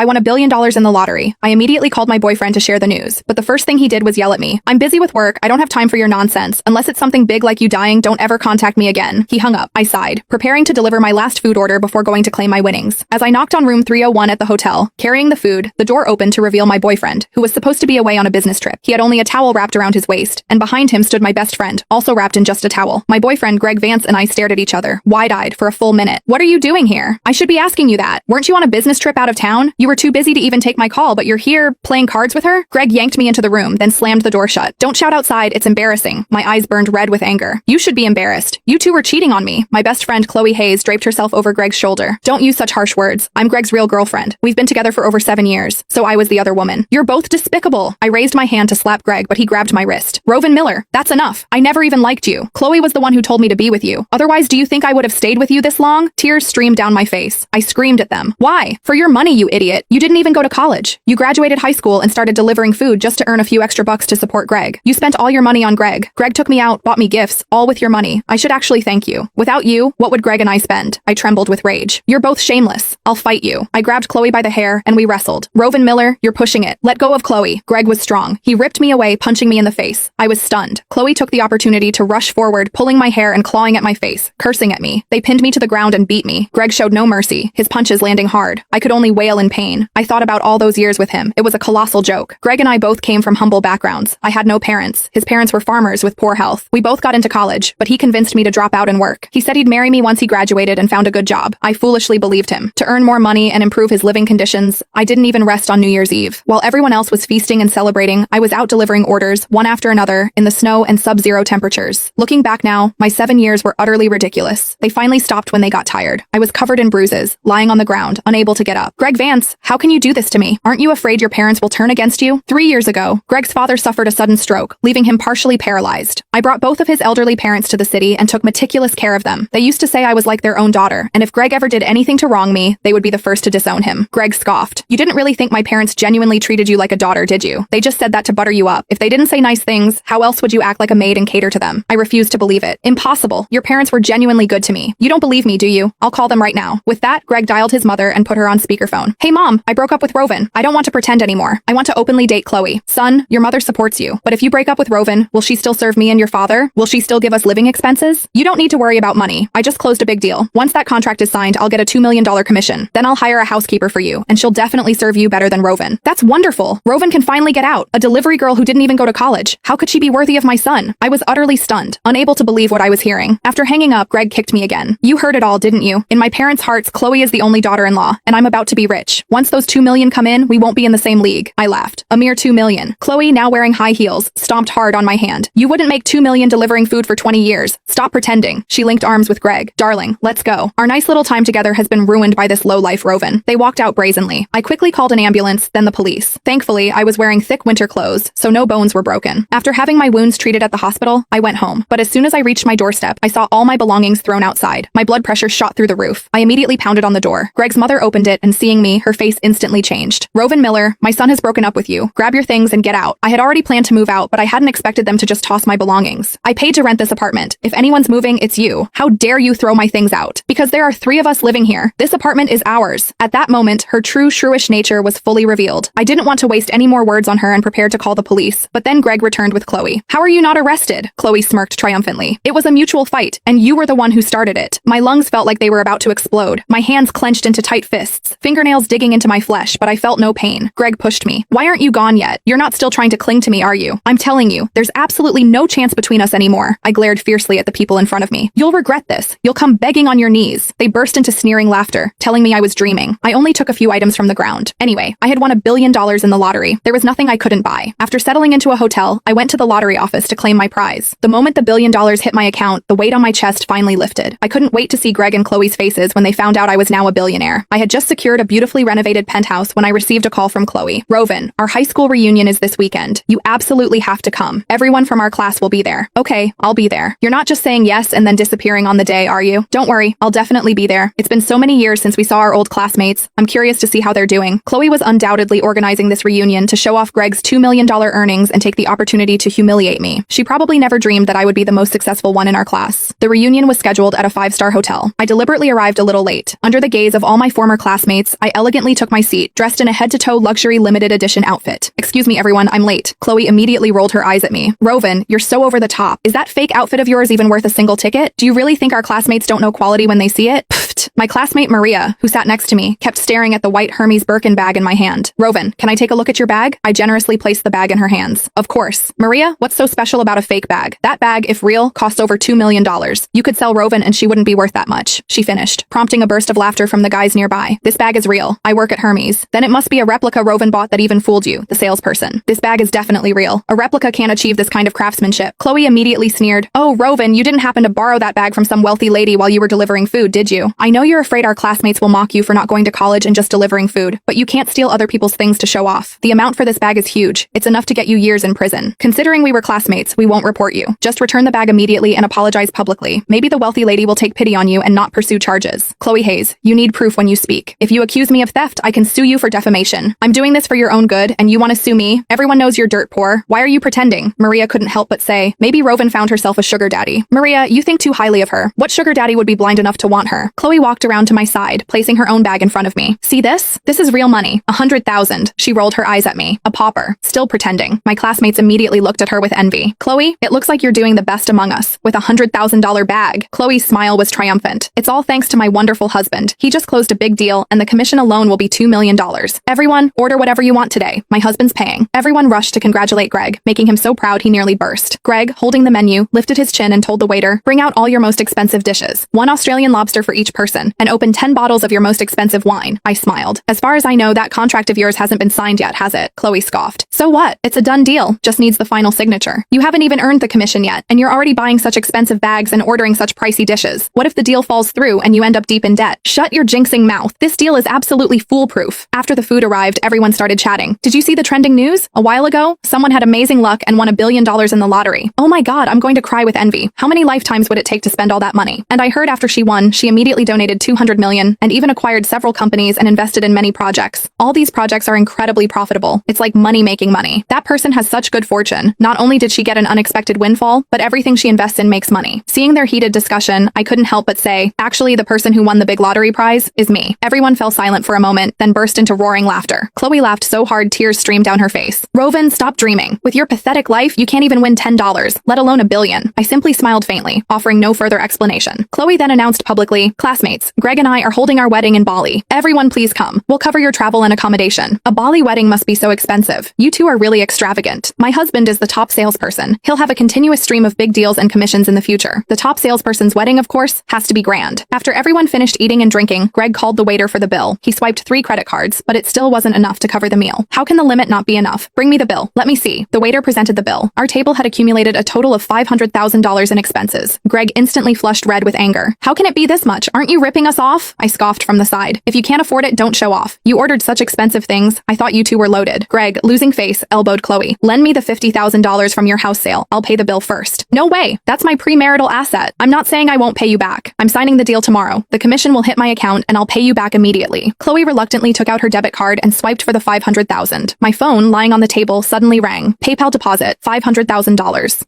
I won $1 billion in the lottery. I immediately called my boyfriend to share the news, but the first thing he did was yell at me. I'm busy with work. I don't have time for your nonsense. Unless it's something big like you dying, don't ever contact me again. He hung up. I sighed, preparing to deliver my last food order before going to claim my winnings. As I knocked on room 301 at the hotel, carrying the food, the door opened to reveal my boyfriend, who was supposed to be away on a business trip. He had only a towel wrapped around his waist, and behind him stood my best friend, also wrapped in just a towel. My boyfriend, Greg Vance, and I stared at each other, wide-eyed, for a full minute. What are you doing here? I should be asking you that. Weren't you on a business trip out of town? You were too busy to even take my call, but you're here, playing cards with her? Greg yanked me into the room, then slammed the door shut. Don't shout outside, it's embarrassing. My eyes burned red with anger. You should be embarrassed. You two were cheating on me. My best friend, Chloe Hayes, draped herself over Greg's shoulder. Don't use such harsh words. I'm Greg's real girlfriend. We've been together for over 7 years, so I was the other woman. You're both despicable. I raised my hand to slap Greg, but he grabbed my wrist. Rovan Miller, that's enough. I never even liked you. Chloe was the one who told me to be with you. Otherwise, do you think I would have stayed with you this long? Tears streamed down my face. I screamed at them. Why? For your money, you idiot. You didn't even go to college. You graduated high school and started delivering food just to earn a few extra bucks to support Greg. You spent all your money on Greg. Greg took me out, bought me gifts, all with your money. I should actually thank you. Without you, what would Greg and I spend? I trembled with rage. You're both shameless. I'll fight you. I grabbed Chloe by the hair and we wrestled. Rovan Miller, you're pushing it. Let go of Chloe. Greg was strong. He ripped me away, punching me in the face. I was stunned. Chloe took the opportunity to rush forward, pulling my hair and clawing at my face, cursing at me. They pinned me to the ground and beat me. Greg showed no mercy, his punches landing hard. I could only wail in pain. I thought about all those years with him. It was a colossal joke. Greg and I both came from humble backgrounds. I had no parents. His parents were farmers with poor health. We both got into college, but he convinced me to drop out and work. He said he'd marry me once he graduated and found a good job. I foolishly believed him. To earn more money and improve his living conditions, I didn't even rest on New Year's Eve. While everyone else was feasting and celebrating, I was out delivering orders, one after another, in the snow and sub-zero temperatures. Looking back now, my 7 years were utterly ridiculous. They finally stopped when they got tired. I was covered in bruises, lying on the ground, unable to get up. Greg Vance, how can you do this to me? Aren't you afraid your parents will turn against you? 3 years ago, Greg's father suffered a sudden stroke, leaving him partially paralyzed. I brought both of his elderly parents to the city and took meticulous care of them. They used to say I was like their own daughter, and if Greg ever did anything to wrong me, they would be the first to disown him. Greg scoffed. You didn't really think my parents genuinely treated you like a daughter, did you? They just said that to butter you up. If they didn't say nice things, how else would you act like a maid and cater to them? I refused to believe it. Impossible. Your parents were genuinely good to me. You don't believe me, do you? I'll call them right now. With that, Greg dialed his mother and put her on speakerphone. Hey mom, I broke up with Rovan. I don't want to pretend anymore. I want to openly date Chloe. Son, your mother supports you. But if you break up with Rovan, will she still serve me and your father? Will she still give us living expenses? You don't need to worry about money. I just closed a big deal. Once that contract is signed, I'll get a $2 million commission. Then I'll hire a housekeeper for you, and she'll definitely serve you better than Rovan. That's wonderful. Rovan can finally get out. A delivery girl who didn't even go to college. How could she be worthy of my son? I was utterly stunned, unable to believe what I was hearing. After hanging up, Greg kicked me again. You heard it all, didn't you? In my parents' hearts, Chloe is the only daughter-in-law, and I'm about to be rich. Once those $2 million come in, we won't be in the same league. I laughed. A mere $2 million. Chloe, now wearing high heels, stomped hard on my hand. You wouldn't make $2 million delivering food for 20 years. Stop pretending. She linked arms with Greg. Darling, let's go. Our nice little time together has been ruined by this low-life Rovan. They walked out brazenly. I quickly called an ambulance, then the police. Thankfully, I was wearing thick winter clothes, so no bones were broken. After having my wounds treated at the hospital, I went home. But as soon as I reached my doorstep, I saw all my belongings thrown outside. My blood pressure shot through the roof. I immediately pounded on the door. Greg's mother opened it, and seeing me, her face instantly changed. Rovan Miller, my son has broken up with you. Grab your things and get out. I had already planned to move out, but I hadn't expected them to just toss my belongings. I paid to rent this apartment. If anyone's moving, it's you. How dare you throw my things out? Because there are 3 of us living here. This apartment is ours. At that moment, her true shrewish nature was fully revealed. I didn't want to waste any more words on her and prepared to call the police, but then Greg returned with Chloe. How are you not arrested? Chloe smirked triumphantly. It was a mutual fight, and you were the one who started it. My lungs felt like they were about to explode. My hands clenched into tight fists, fingernails digging into my flesh, but I felt no pain. Greg pushed me. Why aren't you gone yet? You're not still trying to cling to me, are you? I'm telling you, there's absolutely no chance between us anymore. I glared fiercely at the people in front of me. You'll regret this. You'll come begging on your knees. They burst into sneering laughter, telling me I was dreaming. I only took a few items from the ground. Anyway, I had won $1 billion in the lottery. There was nothing I couldn't buy. After settling into a hotel, I went to the lottery office to claim my prize. The moment the $1 billion hit my account, the weight on my chest finally lifted. I couldn't wait to see Greg and Chloe's faces when they found out I was now a billionaire. I had just secured a beautifully renovated penthouse when I received a call from Chloe. Rovan, our high school reunion is this weekend. You absolutely have to come. Everyone from our class will be there. Okay, I'll be there. You're not just saying yes and then disappearing on the day, are you? Don't worry, I'll definitely be there. It's been so many years since we saw our old classmates. I'm curious to see how they're doing. Chloe was undoubtedly organizing this reunion to show off Greg's $2 million earnings and take the opportunity to humiliate me. She probably never dreamed that I would be the most successful one in our class. The reunion was scheduled at a 5-star hotel. I deliberately arrived a little late. Under the gaze of all my former classmates, I elegantly reluctantly took my seat, dressed in a head-to-toe luxury limited edition outfit. Excuse me, everyone, I'm late. Chloe immediately rolled her eyes at me. Roven, you're so over the top. Is that fake outfit of yours even worth a single ticket? Do you really think our classmates don't know quality when they see it? Pfft. My classmate Maria, who sat next to me, kept staring at the white Hermes Birkin bag in my hand. Roven, can I take a look at your bag? I generously placed the bag in her hands. Of course. Maria, what's so special about a fake bag? That bag, if real, costs over $2 million. You could sell Roven and she wouldn't be worth that much. She finished, prompting a burst of laughter from the guys nearby. This bag is real. I work at Hermes. Then it must be a replica Roven bought that even fooled you, the salesperson. This bag is definitely real. A replica can't achieve this kind of craftsmanship. Chloe immediately sneered. Oh, Roven, you didn't happen to borrow that bag from some wealthy lady while you were delivering food, did you? I know you're afraid our classmates will mock you for not going to college and just delivering food, but you can't steal other people's things to show off. The amount for this bag is huge. It's enough to get you years in prison. Considering we were classmates, we won't report you. Just return the bag immediately and apologize publicly. Maybe the wealthy lady will take pity on you and not pursue charges. Chloe Hayes, you need proof when you speak. If you accuse me of theft, I can sue you for defamation. I'm doing this for your own good, and you want to sue me? Everyone knows you're dirt poor. Why are you pretending? Maria couldn't help but say, maybe Roven found herself a sugar daddy. Maria, you think too highly of her. What sugar daddy would be blind enough to want her? Chloe walked around to my side, placing her own bag in front of me. See this? This is real money. 100,000. She rolled her eyes at me. A pauper. Still pretending. My classmates immediately looked at her with envy. Chloe, it looks like you're doing the best among us. With a $100,000 bag. Chloe's smile was triumphant. It's all thanks to my wonderful husband. He just closed a big deal, and the commission alone will be $2 million. Everyone, order whatever you want today. My husband's paying. Everyone rushed to congratulate Greg, making him so proud he nearly burst. Greg, holding the menu, lifted his chin and told the waiter, bring out all your most expensive dishes. 1 Australian lobster for each person, and open 10 bottles of your most expensive wine. I smiled. As far as I know, that contract of yours hasn't been signed yet, has it? Chloe scoffed. So what? It's a done deal. Just needs the final signature. You haven't even earned the commission yet, and you're already buying such expensive bags and ordering such pricey dishes. What if the deal falls through and you end up deep in debt? Shut your jinxing mouth. This deal is absolutely foolproof. After the food arrived, everyone started chatting. Did you see the trending news? A while ago, someone had amazing luck and won $1 billion in the lottery. Oh my god, I'm going to cry with envy. How many lifetimes would it take to spend all that money? And I heard after she won, she immediately donated $200 million and even acquired several companies and invested in many projects. All these projects are incredibly profitable. It's like money making money. That person has such good fortune. Not only did she get an unexpected windfall, but everything she invests in makes money. Seeing their heated discussion, I couldn't help but say, actually, the person who won the big lottery prize is me. Everyone fell silent for a moment, then burst into roaring laughter. Chloe laughed so hard tears streamed down her face. Roven, stop dreaming. With your pathetic life, you can't even win $10, let alone $1 billion. I simply smiled faintly, offering no further explanation. Chloe then announced publicly, classmates, Greg and I are holding our wedding in Bali. Everyone please come. We'll cover your travel and accommodation. A Bali wedding must be so expensive. You two are really extravagant. My husband is the top salesperson. He'll have a continuous stream of big deals and commissions in the future. The top salesperson's wedding, of course, has to be grand. After everyone finished eating and drinking, Greg called the waiter for the bill. He swiped 3 credit cards, but it still wasn't enough to cover the meal. How can the limit not be enough? Bring me the bill. Let me see. The waiter presented the bill. Our table had accumulated a total of $500,000 in expenses. Greg instantly flushed red with anger. How can it be this much? Aren't you ripping us off? I scoffed from the side. If you can't afford it, don't show off. You ordered such expensive things. I thought you two were loaded. Greg, losing face, elbowed Chloe. Lend me the $50,000 from your house sale. I'll pay the bill first. No way. That's my premarital asset. I'm not saying I won't pay you back. I'm signing the deal tomorrow. The commission will hit my account and I'll pay you back immediately. Chloe reluctantly took out her debit card and swiped for the $500,000. My phone, lying on the table, suddenly rang. PayPal deposit, $500,000.